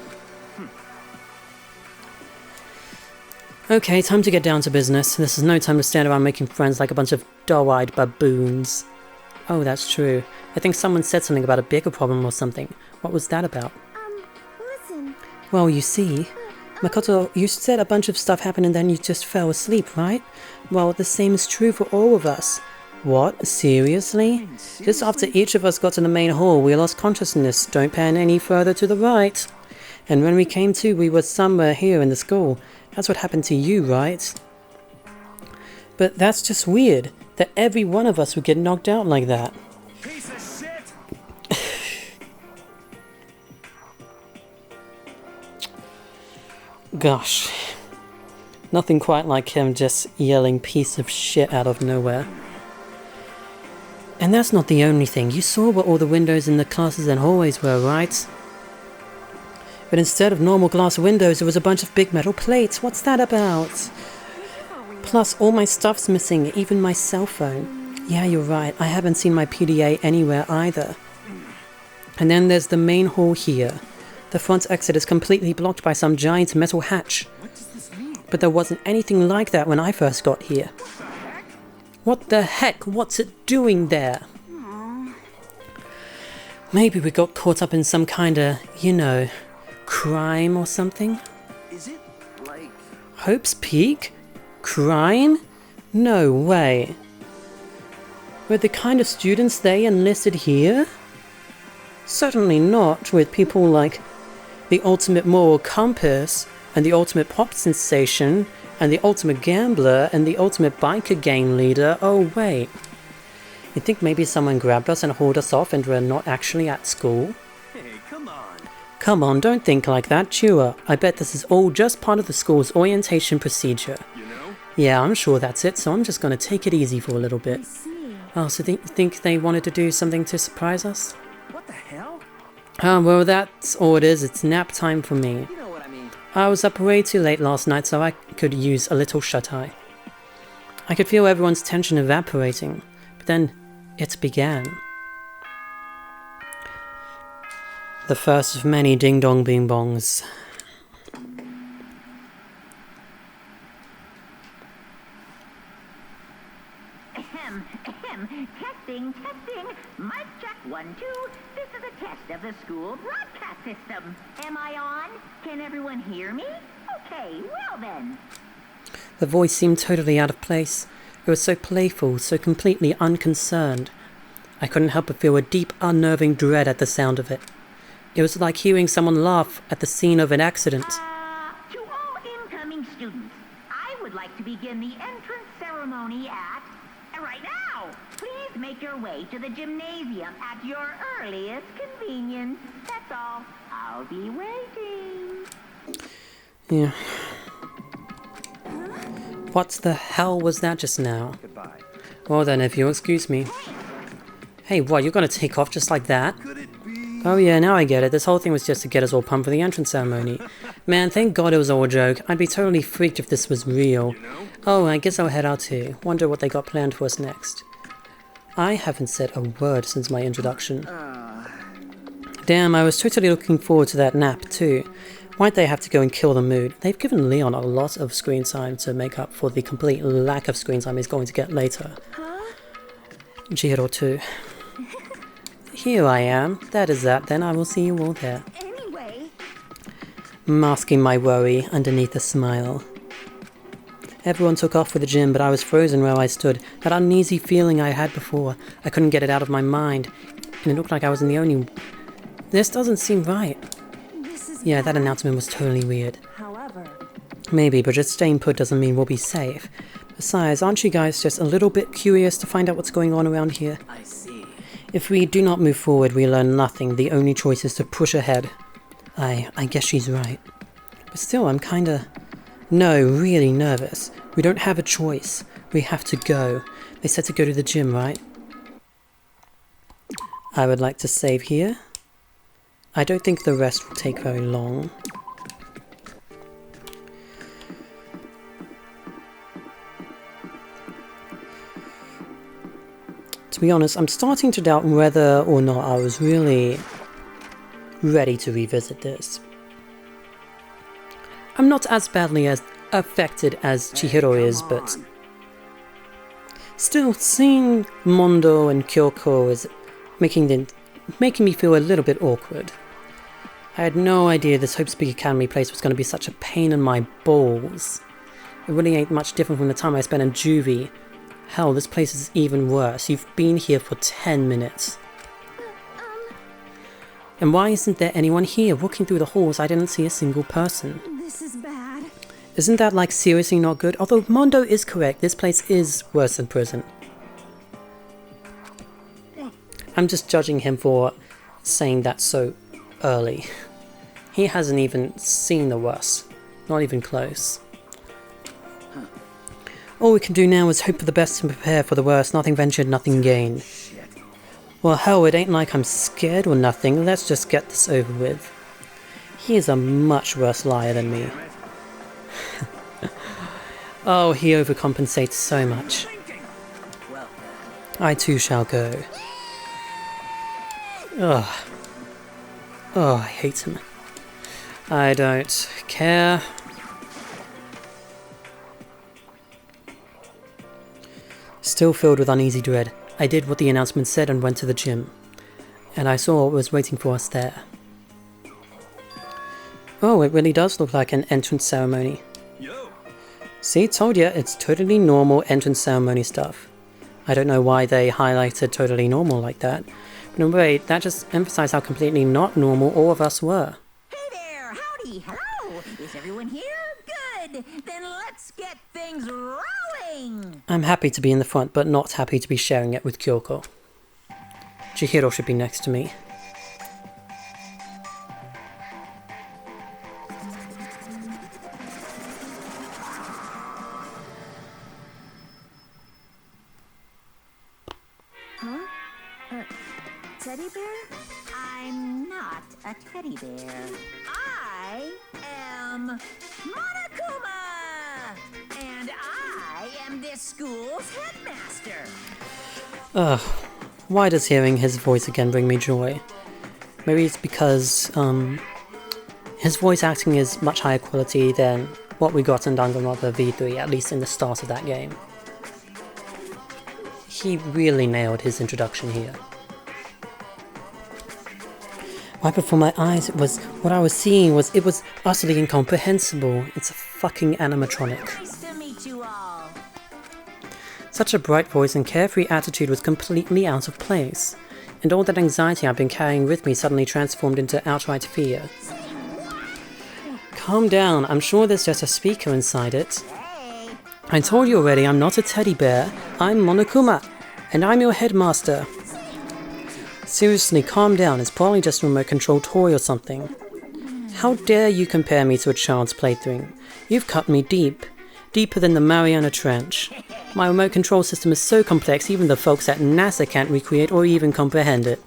Okay, time to get down to business. This is no time to stand around making friends like a bunch of dull-eyed baboons. Oh, that's true. I think someone said something about a bigger problem or something. What was that about? Listen. Well, you see, Makoto, you said a bunch of stuff happened and then you just fell asleep, right? Well, the same is true for all of us. What? Seriously? Just after each of us got to the main hall, we lost consciousness. Don't pan any further to the right. And when we came to, we were somewhere here in the school. That's what happened to you, right? But that's just weird, that every one of us would get knocked out like that. Piece of shit! Gosh. Nothing quite like him just yelling piece of shit out of nowhere. And that's not the only thing. You saw where all the windows in the classes and hallways were, right? But instead of normal glass windows, there was a bunch of big metal plates. What's that about? Plus, all my stuff's missing, even my cell phone. Yeah, you're right. I haven't seen my PDA anywhere either. And then there's the main hall here. The front exit is completely blocked by some giant metal hatch. What does this mean? But there wasn't anything like that when I first got here. What the heck? What's it doing there? Maybe we got caught up in some kinda, you know, crime or something? Is it like... Hope's Peak? Crime? No way. Were the kind of students they enlisted here? Certainly not with people like the ultimate moral compass and the ultimate pop sensation and the ultimate gambler and the ultimate biker gang leader. Oh wait. You think maybe someone grabbed us and hauled us off and we're not actually at school? Hey, come on. Come on, don't think like that, Chua. I bet this is all just part of the school's orientation procedure. You know? Yeah, I'm sure that's it, so I'm just gonna take it easy for a little bit. Oh, so think they wanted to do something to surprise us? What the hell? Oh, well, that's all it is. It's nap time for me. You know what I mean. I was up way too late last night, so I could use a little shut-eye. I could feel everyone's tension evaporating, but then it began. The first of many ding-dong bing-bongs. Testing. Mic check 1, 2. This is a test of the school broadcast system. Am I on? Can everyone hear me? Okay, well then. The voice seemed totally out of place. It was so playful, so completely unconcerned. I couldn't help but feel a deep, unnerving dread at the sound of it. It was like hearing someone laugh at the scene of an accident. To all incoming students, I would like to begin the entrance ceremony at... right now! Please make your way to the gymnasium at your earliest convenience. That's all. I'll be waiting. Yeah. What the hell was that just now? Goodbye. Well then, if you'll excuse me. Hey, what, you're gonna take off just like that? Could it be... Oh yeah, now I get it. This whole thing was just to get us all pumped for the entrance ceremony. Man, thank God it was all a joke. I'd be totally freaked if this was real. Oh, I guess I'll head out too. Wonder what they got planned for us next. I haven't said a word since my introduction. Damn, I was totally looking forward to that nap too. Why'd they have to go and kill the mood? They've given Leon a lot of screen time to make up for the complete lack of screen time he's going to get later. Chihiro too. Here I am. That is that, then I will see you all there. Anyway, Masking my worry underneath a smile. Everyone took off for the gym, but I was frozen where I stood. That uneasy feeling I had before. I couldn't get it out of my mind. And it looked like I wasn't the only... This doesn't seem right. this is Yeah, that announcement was totally weird. however. Maybe, but just staying put doesn't mean we'll be safe. Besides, aren't you guys just a little bit curious to find out what's going on around here? I see. If we do not move forward, we learn nothing. The only choice is to push ahead. I guess she's right. But still, I'm kinda... No, really nervous. We don't have a choice. We have to go. They said to go to the gym, right? I would like to save here. I don't think the rest will take very long. To be honest, I'm starting to doubt whether or not I was really ready to revisit this. I'm not as badly as affected as Chihiro is, but still, seeing Mondo and Kyoko is making me feel a little bit awkward. I had no idea this Hope Speak Academy place was going to be such a pain in my balls. It really ain't much different from the time I spent in juvie. Hell, this place is even worse. You've been here for 10 minutes. And why isn't there anyone here? Walking through the halls, I didn't see a single person. This is bad. Isn't that like seriously not good? Although Mondo is correct, this place is worse than prison. I'm just judging him for saying that so early. He hasn't even seen the worst. Not even close. All we can do now is hope for the best and prepare for the worst. Nothing ventured, nothing gained. Well, hell, it ain't like I'm scared or nothing. Let's just get this over with. He is a much worse liar than me. Oh, he overcompensates so much. I too shall go. Ugh. Oh, I hate him. I don't care. Still filled with uneasy dread, I did what the announcement said and went to the gym. And I saw what was waiting for us there. Oh, it really does look like an entrance ceremony. See, told ya, it's totally normal entrance ceremony stuff. I don't know why they highlighted totally normal like that. But in a way, that just emphasized how completely not normal all of us were. Hey there, howdy, hello. Is everyone here? Good. Then let's get things rolling. I'm happy to be in the front, but not happy to be sharing it with Kyoko. Chihiro should be next to me. Teddy bear? I'm not a teddy bear. I am Monokuma! And I am this school's headmaster. Ugh, why does hearing his voice again bring me joy? Maybe it's because, his voice acting is much higher quality than what we got in Danganronpa V3, at least in the start of that game. He really nailed his introduction here. Right before my eyes, what I was seeing was utterly incomprehensible. It's a fucking animatronic. Nice to meet you all. Such a bright voice and carefree attitude was completely out of place, and all that anxiety I've been carrying with me suddenly transformed into outright fear. Calm down, I'm sure there's just a speaker inside it. Hey. I told you already, I'm not a teddy bear. I'm Monokuma, and I'm your headmaster. Seriously, calm down, it's probably just a remote control toy or something. How dare you compare me to a child's plaything? You've cut me deep. Deeper than the Mariana Trench. My remote control system is so complex even the folks at NASA can't recreate or even comprehend it.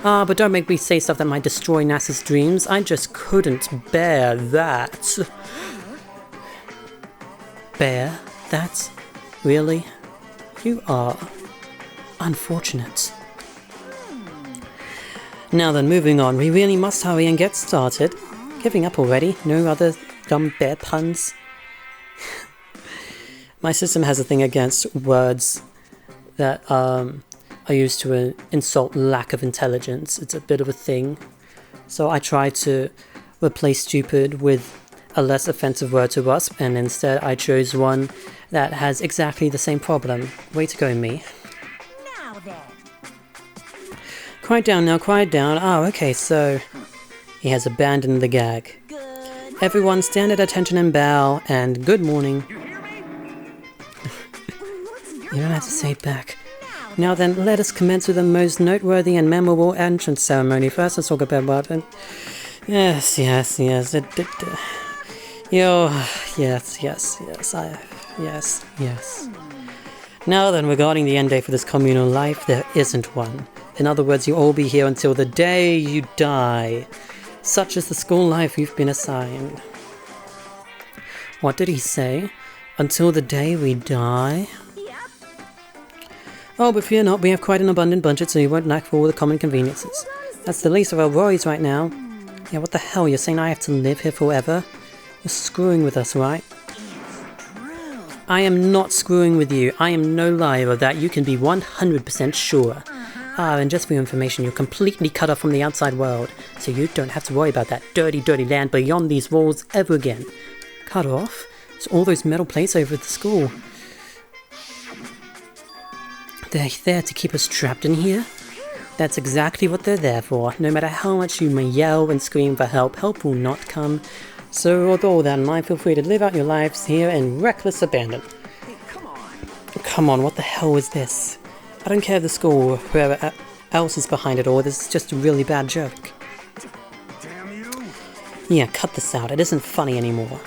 Ah, but don't make me say stuff that might destroy NASA's dreams. I just couldn't bear that. Bear that? Really? You are unfortunate. Now then, moving on. We really must hurry and get started. Giving up already? No other dumb bear puns? My system has a thing against words that are used to insult lack of intelligence. It's a bit of a thing. So I try to replace stupid with a less offensive word to us, and instead I chose one that has exactly the same problem. Way to go, me. Now then. Quiet down now, quiet down. Oh, okay, so he has abandoned the gag. Good. Everyone stand at attention and bow, and good morning. You don't have to say it back. Now then, let us commence with the most noteworthy and memorable entrance ceremony. First, let's talk about it. Yes. Yes. Now then, regarding the end date for this communal life, there isn't one. In other words, you'll all be here until the day you die. Such is the school life you've been assigned. What did he say? Until the day we die? Oh, but fear not, we have quite an abundant budget, so you won't lack for all the common conveniences. That's the least of our worries right now. Yeah, what the hell, you're saying I have to live here forever? You're screwing with us, right? I am not screwing with you. I am no liar of that. You can be 100% sure. Ah, and just for your information, you're completely cut off from the outside world, so you don't have to worry about that dirty, dirty land beyond these walls ever again. Cut off? It's all those metal plates over at the school. They're there to keep us trapped in here? That's exactly what they're there for. No matter how much you may yell and scream for help, help will not come. So, with all that in mind, feel free to live out your lives here in reckless abandon. Hey, come on. Come on, what the hell is this? I don't care if the school or whoever else is behind it all, this is just a really bad joke. Damn you. Yeah, cut this out, it isn't funny anymore.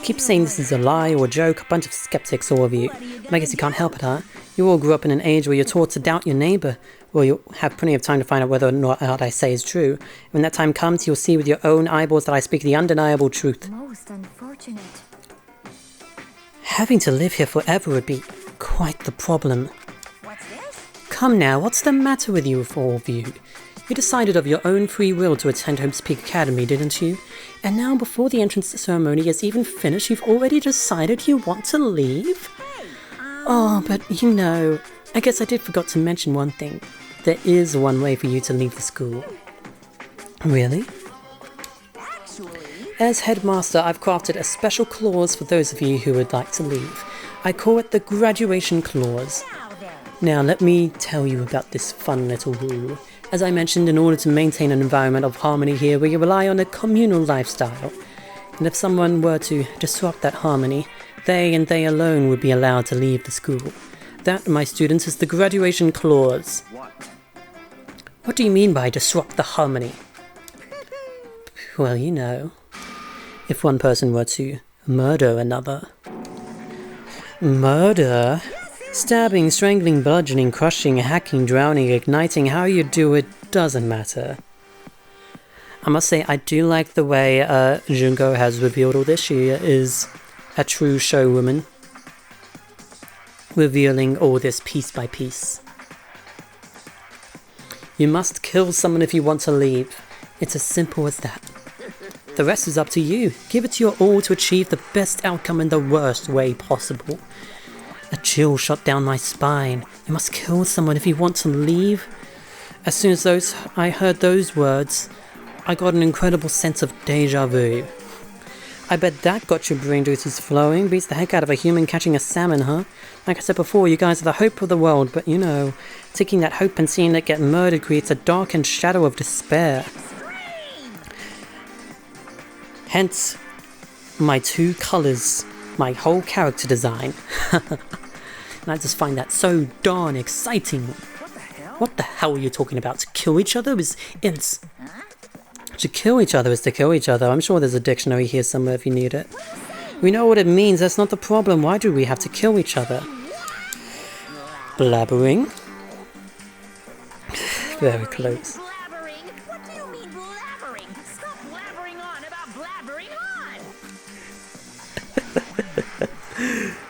Keep saying this is a lie or a joke, a bunch of skeptics, all of you. But I guess you can't help it, huh? You all grew up in an age where you're taught to doubt your neighbor. Well, you'll have plenty of time to find out whether or not what I say is true. When that time comes, you'll see with your own eyeballs that I speak the undeniable truth. Most unfortunate. Having to live here forever would be quite the problem. What's this? Come now, what's the matter with you, all of you? You decided of your own free will to attend Hope's Peak Academy, didn't you? And now, before the entrance ceremony is even finished, you've already decided you want to leave? Oh, but you know, I guess I did forget to mention one thing. There is one way for you to leave the school. Really? As headmaster, I've crafted a special clause for those of you who would like to leave. I call it the graduation clause. Now, let me tell you about this fun little rule. As I mentioned, in order to maintain an environment of harmony here, we rely on a communal lifestyle. And if someone were to disrupt that harmony, they and they alone would be allowed to leave the school. That, my students, is the graduation clause. What do you mean by disrupt the harmony? Well, you know, if one person were to murder another. Murder? Stabbing, strangling, bludgeoning, crushing, hacking, drowning, igniting, how you do it doesn't matter. I must say, I do like the way Junko has revealed all this. She is a true showwoman, revealing all this piece by piece. You must kill someone if you want to leave. It's as simple as that. The rest is up to you. Give it your all to achieve the best outcome in the worst way possible. A chill shot down my spine. You must kill someone if you want to leave. As soon as I heard those words, I got an incredible sense of deja vu. I bet that got your brain juices flowing. Beats the heck out of a human catching a salmon, huh? Like I said before, you guys are the hope of the world, but you know, taking that hope and seeing it get murdered creates a darkened shadow of despair. Hence, my two colors, my whole character design. And I just find that so darn exciting. What the hell are you talking about? To kill each other is to kill each other is to kill each other. I'm sure there's a dictionary here somewhere if you need it. We know what it means, that's not the problem. Why do we have to kill each other? Blabbering. Very close. blabbering on.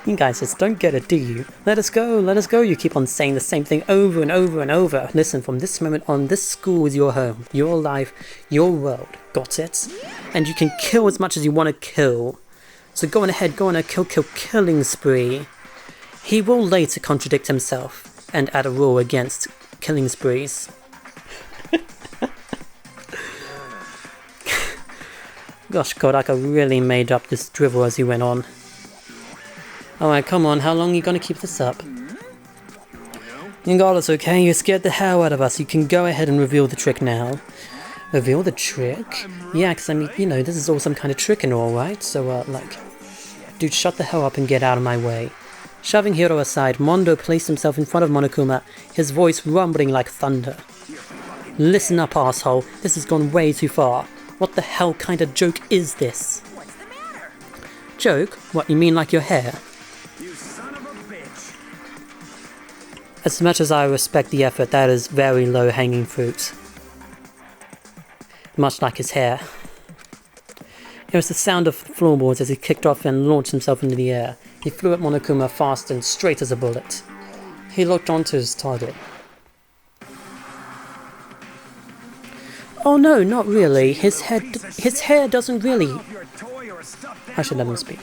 You guys just don't get it, do you? Let us go, you keep on saying the same thing over and over and over. Listen, from this moment on, this school is your home, your life, your world. Got it? And you can kill as much as you want to kill. So go on ahead, go on a killing spree. He will later contradict himself and add a rule against killing sprees. Gosh, Kodaka really made up this drivel as he went on. Alright, come on, how long are you gonna keep this up? You got us, okay? You scared the hell out of us. You can go ahead and reveal the trick now. Reveal the trick? Yeah, because I mean, you know, this is all some kind of trick and all, right? So, like, dude, shut the hell up and get out of my way. Shoving Hiro aside, Mondo placed himself in front of Monokuma, his voice rumbling like thunder. Listen up, asshole. This has gone way too far. What the hell kind of joke is this? What's the matter? Joke? What, you mean like your hair? You son of a bitch. As much as I respect the effort, that is very low-hanging fruit. Much like his hair. It was the sound of floorboards as he kicked off and launched himself into the air. He flew at Monokuma fast and straight as a bullet. He looked onto his target. Oh no, not really. His hair doesn't really... I should let him speak.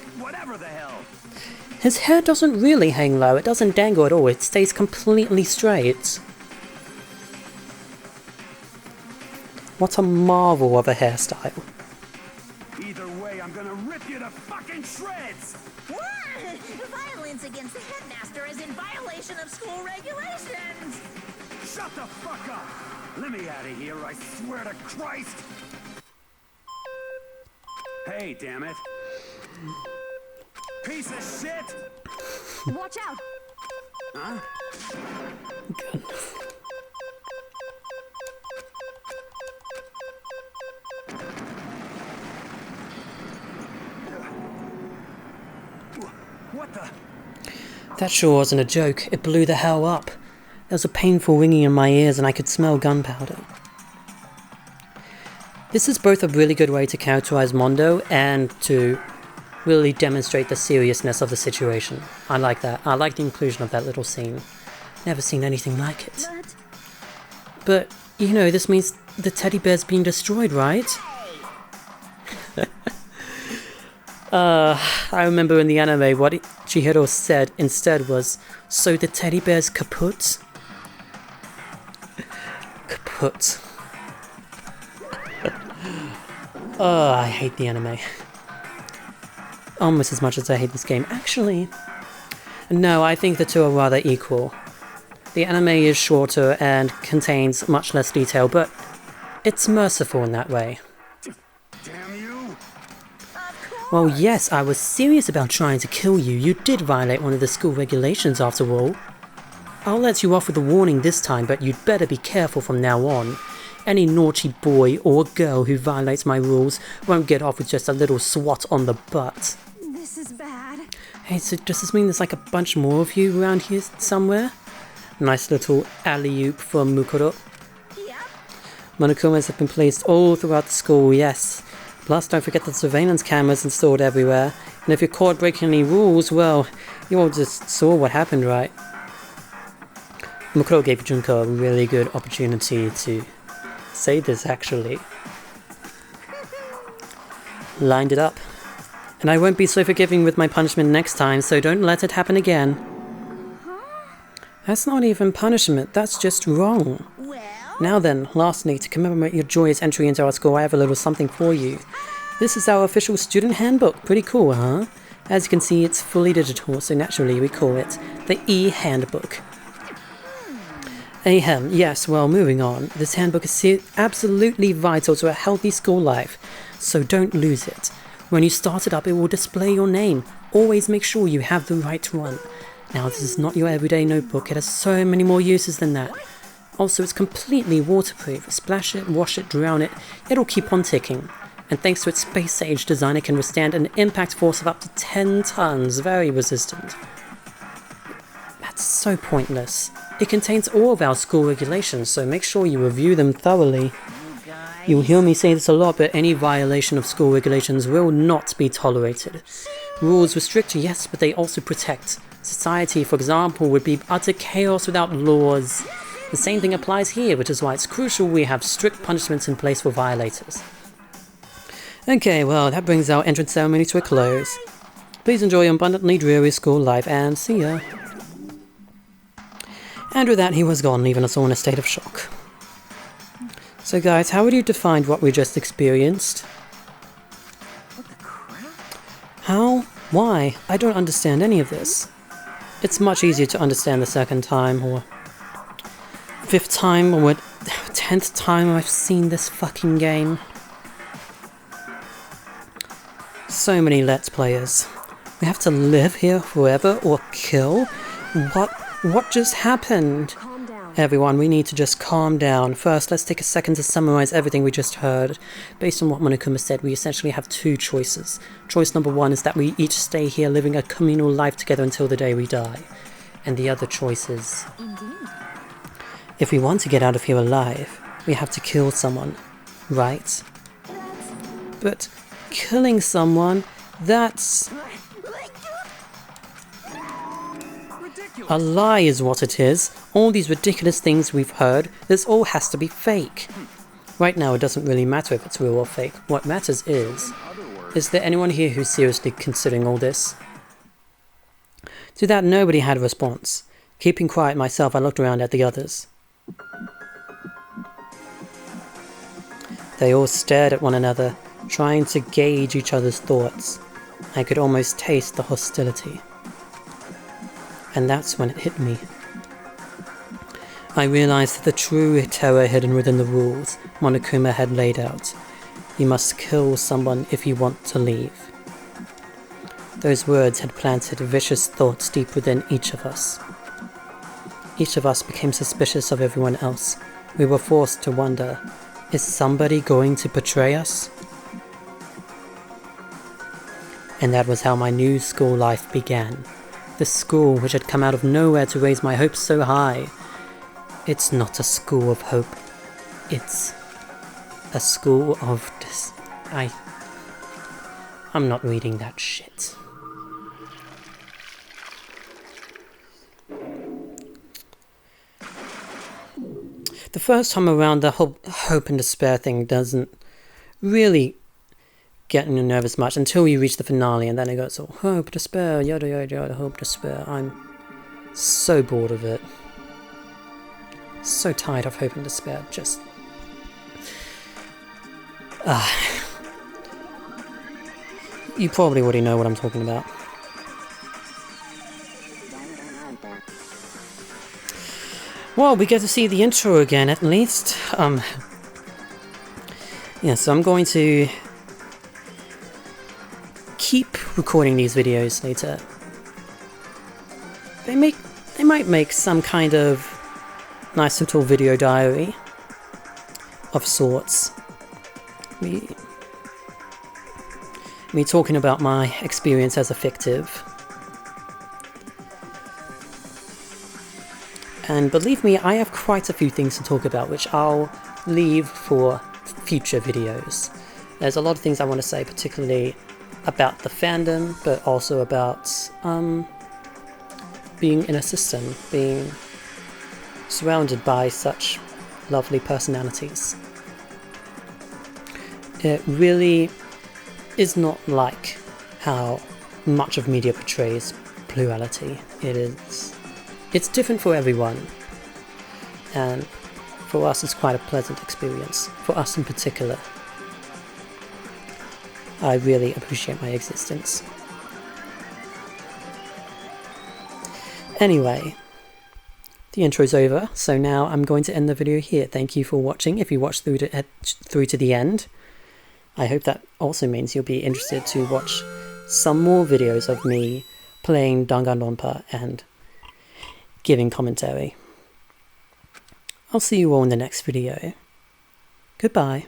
His hair doesn't really hang low. It doesn't dangle at all. It stays completely straight. What a marvel of a hairstyle. Either way, I'm gonna rip you to fucking shreds! Violence against the headmaster is in violation of school regulations. Shut the fuck up! Let me out of here, I swear to Christ! Hey, damn it. Piece of shit! Watch out! Huh? What the? That sure wasn't a joke. It blew the hell up. There was a painful ringing in my ears and I could smell gunpowder. This is both a really good way to characterize Mondo and to really demonstrate the seriousness of the situation. I like that. I like the inclusion of that little scene. Never seen anything like it. But, you know, this means the teddy bear's being destroyed, right? I remember in the anime what Chihiro said instead was, so the teddy bear's kaput? Kaput. Oh, I hate the anime. Almost as much as I hate this game. Actually, no, I think the two are rather equal. The anime is shorter and contains much less detail, but it's merciful in that way. Damn you! Well, yes, I was serious about trying to kill you. You did violate one of the school regulations after all. I'll let you off with a warning this time, but you'd better be careful from now on. Any naughty boy or girl who violates my rules won't get off with just a little swat on the butt. This is bad. Hey, so does this mean there's like a bunch more of you around here somewhere? Nice little alley-oop from Mukuro. Yep. Monokumas have been placed all throughout the school, yes. Plus, don't forget the surveillance cameras installed everywhere. And if you're caught breaking any rules, well, you all just saw what happened, right? Mukuro gave Junko a really good opportunity to say this, actually. Lined it up. And I won't be so forgiving with my punishment next time, so don't let it happen again. That's not even punishment, that's just wrong. Well, Now then, lastly, to commemorate your joyous entry into our school, I have a little something for you. This is our official student handbook. Pretty cool, huh? As you can see, it's fully digital, so naturally we call it the e-handbook. Ahem, yes, well, moving on. This handbook is absolutely vital to a healthy school life, so don't lose it. When you start it up, it will display your name. Always make sure you have the right one. Now, this is not your everyday notebook. It has so many more uses than that. Also, it's completely waterproof. Splash it, wash it, drown it. It'll keep on ticking. And thanks to its space-age design, it can withstand an impact force of up to 10 tons. Very resistant. That's so pointless. It contains all of our school regulations, so make sure you review them thoroughly. You'll hear me say this a lot, but any violation of school regulations will not be tolerated. Rules restrict, yes, but they also protect. Society, for example, would be utter chaos without laws. The same thing applies here, which is why it's crucial we have strict punishments in place for violators. Okay, well, that brings our entrance ceremony to a close. Please enjoy your abundantly dreary school life, and see ya. And with that, he was gone, leaving us all in a state of shock. So guys, how would you define what we just experienced? What the crap? How? Why? I don't understand any of this. It's much easier to understand the second time, or 5th time, or 10th time I've seen this fucking game. So many Let's Players. We have to live here forever or kill? What just happened? Calm down. Everyone, we need to just calm down. First, let's take a second to summarize everything we just heard. Based on what Monokuma said, we essentially have 2 choices. Choice number 1 is that we each stay here living a communal life together until the day we die. And the other choice is, Indeed. if we want to get out of here alive, we have to kill someone, right? But killing someone, that's... Ridiculous. a lie is what it is. All these ridiculous things we've heard, this all has to be fake. Right now it doesn't really matter if it's real or fake. What matters is there anyone here who's seriously considering all this? To that, nobody had a response. Keeping quiet myself, I looked around at the others. They all stared at one another, trying to gauge each other's thoughts. I could almost taste the hostility. And that's when it hit me. I realized the true terror hidden within the rules Monokuma had laid out. You must kill someone if you want to leave. Those words had planted vicious thoughts deep within each of us. Each of us became suspicious of everyone else. We were forced to wonder, is somebody going to betray us? And that was how my new school life began. The school which had come out of nowhere to raise my hopes so high. It's not a school of hope. It's a school of I'm not reading that shit. The first time around, the whole hope and despair thing doesn't really get you nervous much until you reach the finale, and then it goes, oh, hope, despair, yada yada yada, hope, despair. I'm so bored of it. So tired of hope and despair. Just... You probably already know what I'm talking about. Well, we get to see the intro again, at least. Yeah, so I'm going to keep recording these videos later. They might make some kind of nice little video diary of sorts. Me talking about my experience as a fictive. And believe me, I have quite a few things to talk about, which I'll leave for future videos. There's a lot of things I want to say, particularly about the fandom, but also about being in a system, being surrounded by such lovely personalities. It really is not like how much of media portrays plurality. It's different for everyone, and for us it's quite a pleasant experience, for us in particular. I really appreciate my existence. Anyway, the intro's over, so now I'm going to end the video here. Thank you for watching, if you watched through to the end. I hope that also means you'll be interested to watch some more videos of me playing Danganronpa and giving commentary. I'll see you all in the next video. Goodbye.